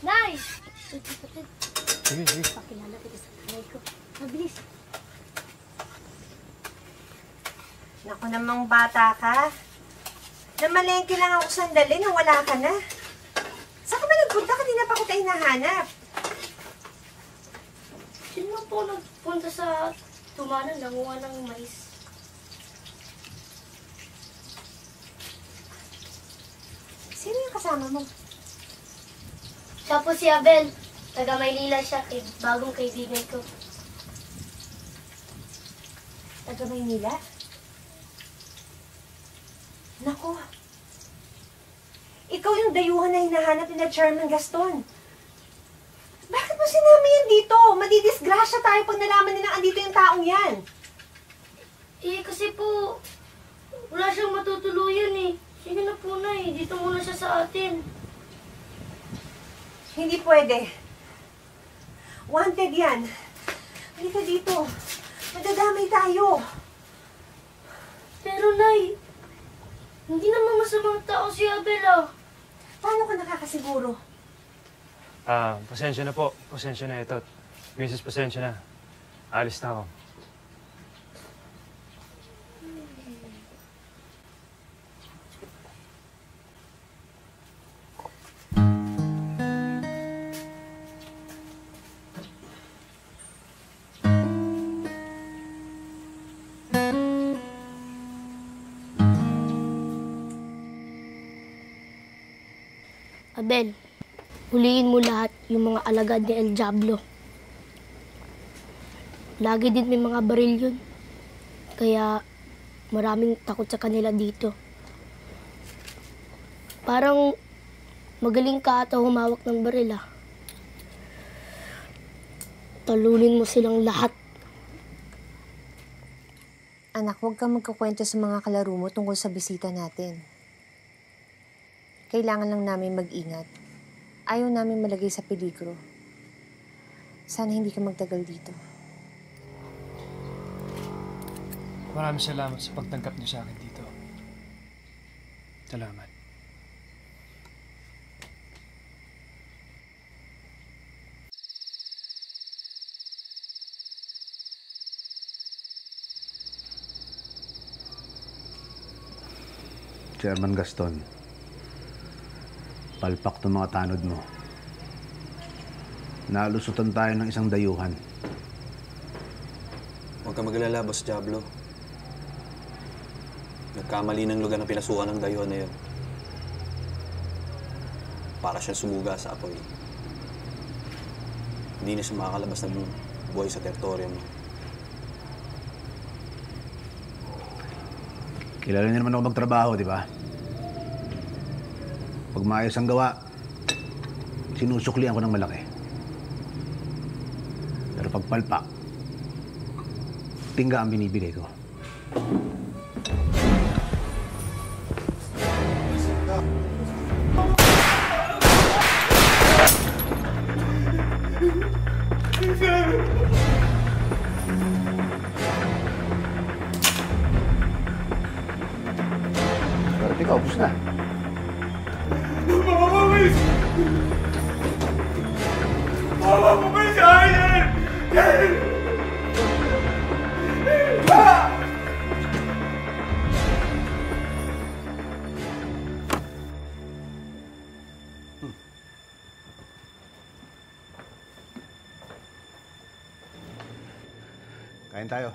Nay! Kapatid, Sige, sige. pakilala kita sa nanay ko. Mabilis. Naku namang bata ka. Namalengke lang ako sandali nang wala ka na. Saan ka ba nagpunta? Kanina pa ko tayo nahanap. Sino po nagpunta sa tumanan, nanguha ng mais? Sino yung kasama mo? Siya po si Abel. Taga Maynila siya, bagong kaibigan ko. Taga Maynila? Naku. Ikaw yung dayuhan na hinahanap ni na Chairman Gaston. Bakit mo sinama yan dito? Madidisgrasya tayo pag nalaman nilang andito yung taong yan. Eh, kasi po, wala siyang matutuluyan eh. Sige na po, Nay. Dito muna siya sa atin. Hindi pwede. Wanted yan. Halika dito. Madadamay tayo. Pero, Nay, hindi naman masamang tao si Abel ah. Paano ka nakakasiguro? Pasensya na po. Pasensya na ito. Mrs. Pasensya na. Alis na ako. Abel, huliin mo lahat yung mga alagad ni El Diablo. Lagi din may mga baril yun. Kaya maraming takot sa kanila dito. Parang magaling ka ata humawak ng baril ah. Talunin mo silang lahat. Anak, huwag kang magkakwento sa mga kalaro mo tungkol sa bisita natin. Kailangan lang namin mag-ingat. Ayaw namin malagay sa peligro. Sana hindi ka magtagal dito. Maraming salamat sa pagtanggap niyo sa akin dito. Salamat. Chairman Gaston, palpak itong mga tanod mo. Nalusutan tayo ng isang dayuhan. Huwag ka mag-alala, Boss Diablo. Nagkamali ng lugar na pinasukan ng dayuhan na yun. Para siyang sumuga sa apoy. Hindi na siya makakalabas ng buhay sa teritoryo mo. Kilala niyo naman ako magtrabaho, di ba? Pag maayos ang gawa, sinusuklian ko ng malaki. Pero pag palpak, tingga ang binibigay ko. Pero ikaw, ubus na. Kain tayo.